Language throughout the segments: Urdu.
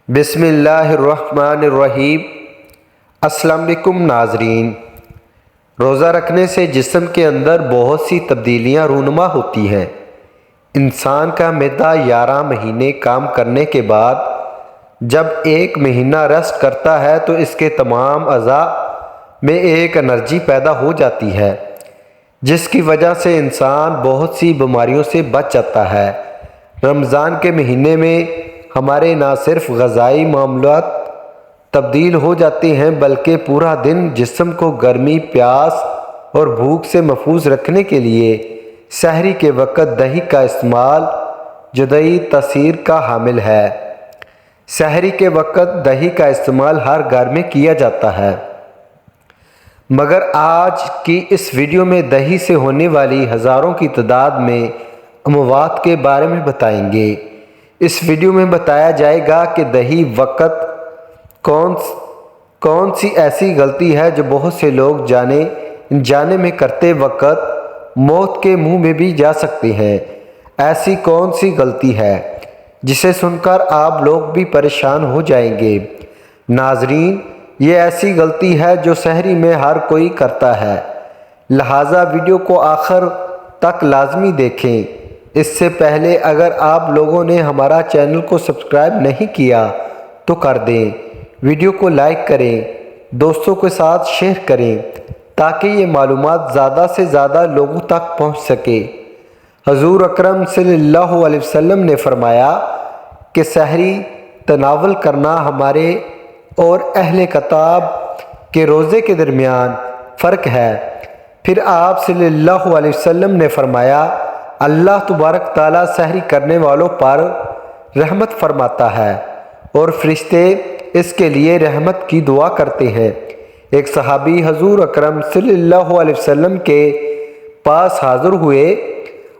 بسم اللہ الرحمن الرحیم۔ السلام علیکم ناظرین۔ روزہ رکھنے سے جسم کے اندر بہت سی تبدیلیاں رونما ہوتی ہیں۔ انسان کا معدہ 11 مہینے کام کرنے کے بعد جب ایک مہینہ ریسٹ کرتا ہے تو اس کے تمام اعضاء میں ایک انرجی پیدا ہو جاتی ہے، جس کی وجہ سے انسان بہت سی بیماریوں سے بچ جاتا ہے۔ رمضان کے مہینے میں ہمارے نہ صرف غذائی معاملات تبدیل ہو جاتے ہیں بلکہ پورا دن جسم کو گرمی، پیاس اور بھوک سے محفوظ رکھنے کے لیے سحری کے وقت دہی کا استعمال جدئی تاثیر کا حامل ہے۔ سحری کے وقت دہی کا استعمال ہر گھر میں کیا جاتا ہے، مگر آج کی اس ویڈیو میں دہی سے ہونے والی ہزاروں کی تعداد میں اموات کے بارے میں بتائیں گے۔ اس ویڈیو میں بتایا جائے گا کہ دہی وقت کون سی ایسی غلطی ہے جو بہت سے لوگ جانے میں کرتے وقت موت کے منہ میں بھی جا سکتے ہیں۔ ایسی کون سی غلطی ہے جسے سن کر آپ لوگ بھی پریشان ہو جائیں گے؟ ناظرین، یہ ایسی غلطی ہے جو سحری میں ہر کوئی کرتا ہے، لہٰذا ویڈیو کو آخر تک لازمی دیکھیں۔ اس سے پہلے اگر آپ لوگوں نے ہمارا چینل کو سبسکرائب نہیں کیا تو کر دیں، ویڈیو کو لائک کریں، دوستوں کے ساتھ شیئر کریں تاکہ یہ معلومات زیادہ سے زیادہ لوگوں تک پہنچ سکے۔ حضور اکرم صلی اللہ علیہ وسلم نے فرمایا کہ سحری تناول کرنا ہمارے اور اہل کتاب کے روزے کے درمیان فرق ہے۔ پھر آپ صلی اللہ علیہ وسلم نے فرمایا، اللہ تبارک تعالیٰ سحری کرنے والوں پر رحمت فرماتا ہے اور فرشتے اس کے لیے رحمت کی دعا کرتے ہیں۔ ایک صحابی حضور اکرم صلی اللہ علیہ وسلم کے پاس حاضر ہوئے۔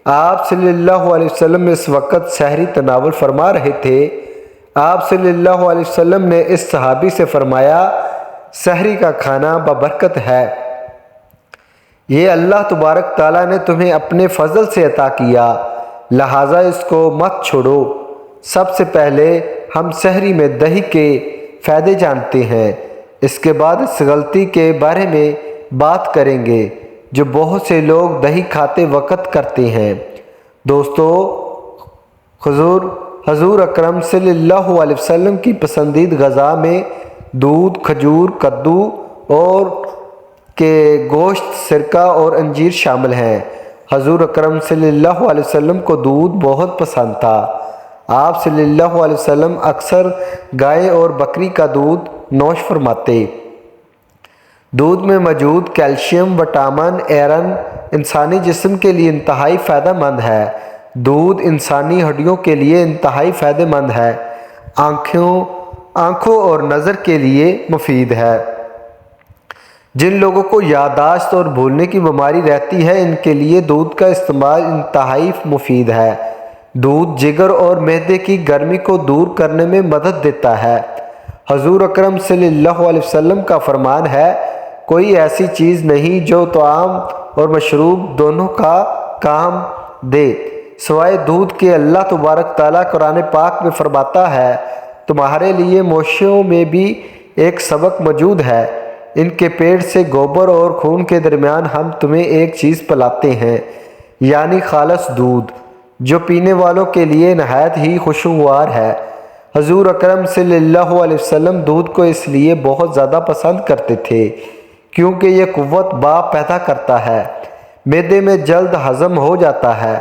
آپ صلی اللہ علیہ وسلم اس وقت سحری تناول فرما رہے تھے۔ آپ صلی اللہ علیہ وسلم نے اس صحابی سے فرمایا، سحری کا کھانا ببرکت ہے، یہ اللہ تبارک تعالیٰ نے تمہیں اپنے فضل سے عطا کیا، لہٰذا اس کو مت چھوڑو۔ سب سے پہلے ہم سحری میں دہی کے فائدے جانتے ہیں، اس کے بعد اس غلطی کے بارے میں بات کریں گے جو بہت سے لوگ دہی کھاتے وقت کرتے ہیں۔ دوستو، حضور اکرم صلی اللہ علیہ وسلم کی پسندیدہ غذا میں دودھ، کھجور، کدو اور کے گوشت، سرکہ اور انجیر شامل ہیں۔ حضور اکرم صلی اللہ علیہ وسلم کو دودھ بہت پسند تھا۔ آپ صلی اللہ علیہ وسلم اکثر گائے اور بکری کا دودھ نوش فرماتے۔ دودھ میں موجود کیلشیم، وٹامن، آئرن انسانی جسم کے لیے انتہائی فائدہ مند ہے۔ دودھ انسانی ہڈیوں کے لیے انتہائی فائدہ مند ہے، آنکھوں اور نظر کے لیے مفید ہے۔ جن لوگوں کو یادداشت اور بھولنے کی بیماری رہتی ہے ان کے لیے دودھ کا استعمال انتہائی مفید ہے۔ دودھ جگر اور معدے کی گرمی کو دور کرنے میں مدد دیتا ہے۔ حضور اکرم صلی اللہ علیہ وسلم کا فرمان ہے، کوئی ایسی چیز نہیں جو طعام اور مشروب دونوں کا کام دے سوائے دودھ کے۔ اللہ تبارک تعالیٰ قرآن پاک میں فرماتا ہے، تمہارے لیے مویشیوں میں بھی ایک سبق موجود ہے، ان کے پیٹ سے گوبر اور خون کے درمیان ہم تمہیں ایک چیز پلاتے ہیں، یعنی خالص دودھ، جو پینے والوں کے لیے نہایت ہی خوشگوار ہے۔ حضور اکرم صلی اللہ علیہ وسلم دودھ کو اس لیے بہت زیادہ پسند کرتے تھے کیونکہ یہ قوت پیدا کرتا ہے، معدے میں جلد ہضم ہو جاتا ہے،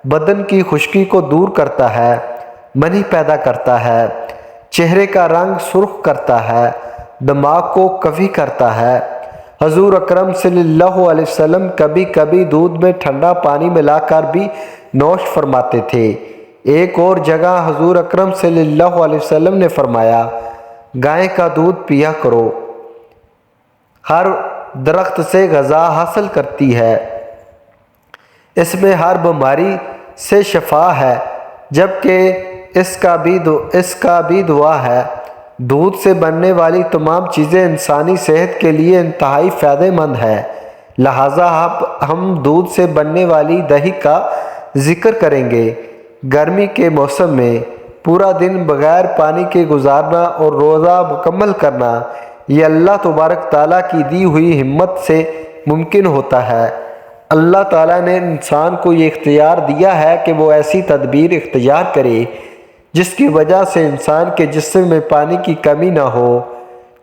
بدن کی خشکی کو دور کرتا ہے، منی پیدا کرتا ہے، چہرے کا رنگ سرخ کرتا ہے، دماغ کو قوی کرتا ہے۔ حضور اکرم صلی اللہ علیہ وسلم کبھی کبھی دودھ میں ٹھنڈا پانی ملا کر بھی نوش فرماتے تھے۔ ایک اور جگہ حضور اکرم صلی اللہ علیہ وسلم نے فرمایا، گائے کا دودھ پیا کرو، ہر درخت سے غذا حاصل کرتی ہے، اس میں ہر بیماری سے شفا ہے، جبکہ اس کا بھی دوا ہے۔ دودھ سے بننے والی تمام چیزیں انسانی صحت کے لیے انتہائی فائدہ مند ہیں، لہٰذا ہم دودھ سے بننے والی دہی کا ذکر کریں گے۔ گرمی کے موسم میں پورا دن بغیر پانی کے گزارنا اور روزہ مکمل کرنا، یہ اللہ تبارک تعالیٰ کی دی ہوئی ہمت سے ممکن ہوتا ہے۔ اللہ تعالیٰ نے انسان کو یہ اختیار دیا ہے کہ وہ ایسی تدبیر اختیار کرے جس کی وجہ سے انسان کے جسم میں پانی کی کمی نہ ہو۔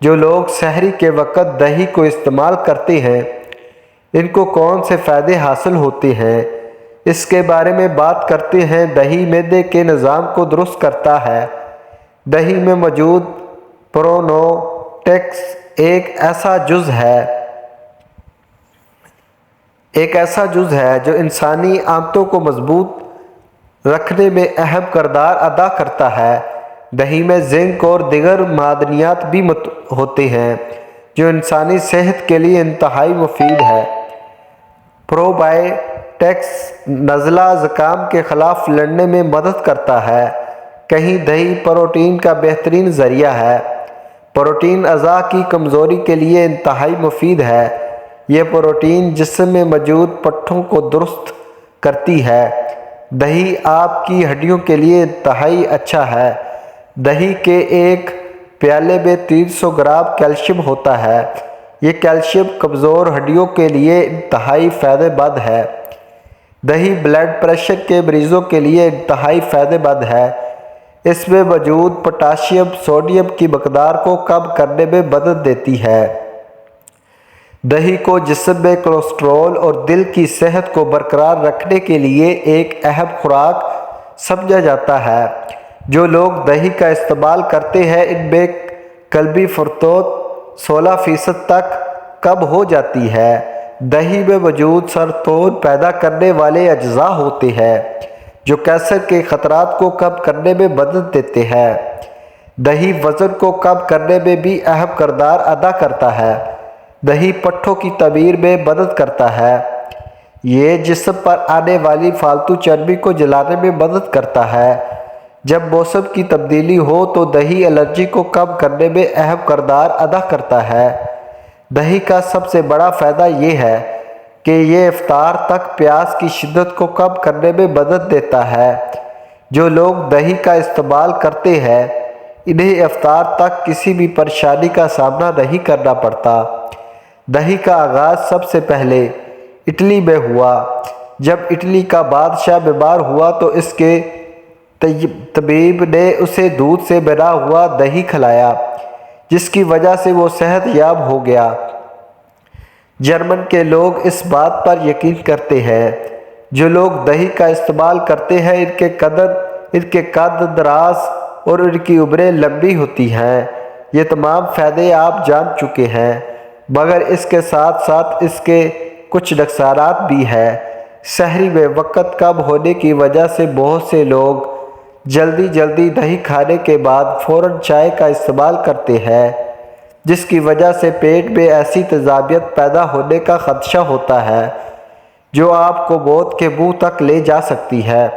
جو لوگ سحری کے وقت دہی کو استعمال کرتے ہیں، ان کو کون سے فائدے حاصل ہوتے ہیں، اس کے بارے میں بات کرتے ہیں۔ دہی معدے کے نظام کو درست کرتا ہے۔ دہی میں موجود پرونوٹکس ایک ایسا جز ہے جو انسانی آنتوں کو مضبوط رکھنے میں اہم کردار ادا کرتا ہے۔ دہی میں زنک اور دیگر معدنیات بھی ہوتے ہیں جو انسانی صحت کے لیے انتہائی مفید ہے۔ پروبائیوٹکس نزلہ زکام کے خلاف لڑنے میں مدد کرتا ہے۔ کہیں دہی پروٹین کا بہترین ذریعہ ہے۔ پروٹین اعضاء کی کمزوری کے لیے انتہائی مفید ہے۔ یہ پروٹین جسم میں موجود پٹھوں کو درست کرتی ہے۔ دہی آپ کی ہڈیوں کے لیے انتہائی اچھا ہے۔ دہی کے ایک پیالے میں 300 گرام کیلشیم ہوتا ہے۔ یہ کیلشیم کمزور ہڈیوں کے لیے انتہائی فائدہ مند ہے۔ دہی بلڈ پریشر کے مریضوں کے لیے انتہائی فائدہ مند ہے۔ اس میں موجود پوٹاشیم سوڈیم کی مقدار کو کم کرنے میں مدد دیتی ہے۔ دہی کو جسم میں کولیسٹرول اور دل کی صحت کو برقرار رکھنے کے لیے ایک اہم خوراک سمجھا جاتا ہے۔ جو لوگ دہی کا استعمال کرتے ہیں ان میں قلبی فروخت 16% تک کم ہو جاتی ہے۔ دہی میں موجود سرطان پیدا کرنے والے اجزاء ہوتے ہیں جو کینسر کے خطرات کو کم کرنے میں مدد دیتے ہیں۔ دہی وزن کو کم کرنے میں بھی اہم کردار ادا کرتا ہے۔ دہی پٹھوں کی تعمیر میں مدد کرتا ہے۔ یہ جسم پر آنے والی فالتو چربی کو جلانے میں مدد کرتا ہے۔ جب موسم کی تبدیلی ہو تو دہی الرجی کو کم کرنے میں اہم کردار ادا کرتا ہے۔ دہی کا سب سے بڑا فائدہ یہ ہے کہ یہ افطار تک پیاس کی شدت کو کم کرنے میں مدد دیتا ہے۔ جو لوگ دہی کا استعمال کرتے ہیں انہیں افطار تک کسی بھی پریشانی کا سامنا نہیں کرنا پڑتا۔ دہی کا آغاز سب سے پہلے اٹلی میں ہوا۔ جب اٹلی کا بادشاہ بیمار ہوا تو اس کے طبیب نے اسے دودھ سے بنا ہوا دہی کھلایا، جس کی وجہ سے وہ صحت یاب ہو گیا۔ جرمن کے لوگ اس بات پر یقین کرتے ہیں۔ جو لوگ دہی کا استعمال کرتے ہیں ان کے قد دراز اور ان کی عمریں لمبی ہوتی ہیں۔ یہ تمام فائدے آپ جان چکے ہیں، مگر اس کے ساتھ ساتھ اس کے کچھ نقصانات بھی ہیں۔ سحری میں وقت کم ہونے کی وجہ سے بہت سے لوگ جلدی دہی کھانے کے بعد فوراً چائے کا استعمال کرتے ہیں، جس کی وجہ سے پیٹ میں ایسی تیزابیت پیدا ہونے کا خدشہ ہوتا ہے جو آپ کو موت کے منہ تک لے جا سکتی ہے۔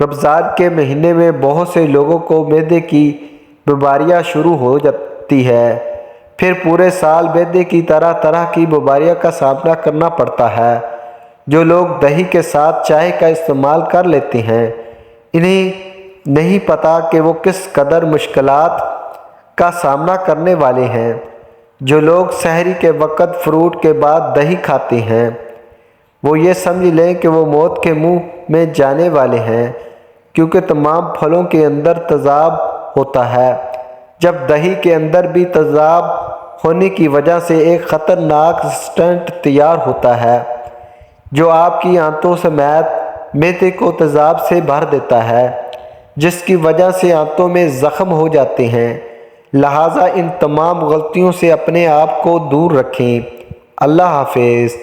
رمضان کے مہینے میں بہت سے لوگوں کو معدے کی بیماریاں شروع ہو جاتی ہیں، پھر پورے سال معدے کی طرح کی بیماریوں کا سامنا کرنا پڑتا ہے۔ جو لوگ دہی کے ساتھ چائے کا استعمال کر لیتے ہیں انہیں نہیں پتہ کہ وہ کس قدر مشکلات کا سامنا کرنے والے ہیں۔ جو لوگ سحری کے وقت فروٹ کے بعد دہی کھاتے ہیں وہ یہ سمجھ لیں کہ وہ موت کے منہ میں جانے والے ہیں، کیونکہ تمام پھلوں کے اندر تیزاب ہوتا ہے۔ جب دہی کے اندر بھی تیزاب ہونے کی وجہ سے ایک خطرناک سٹنٹ تیار ہوتا ہے جو آپ کی آنتوں سمیت معدے کو تیزاب سے بھر دیتا ہے، جس کی وجہ سے آنتوں میں زخم ہو جاتے ہیں۔ لہٰذا ان تمام غلطیوں سے اپنے آپ کو دور رکھیں۔ اللہ حافظ۔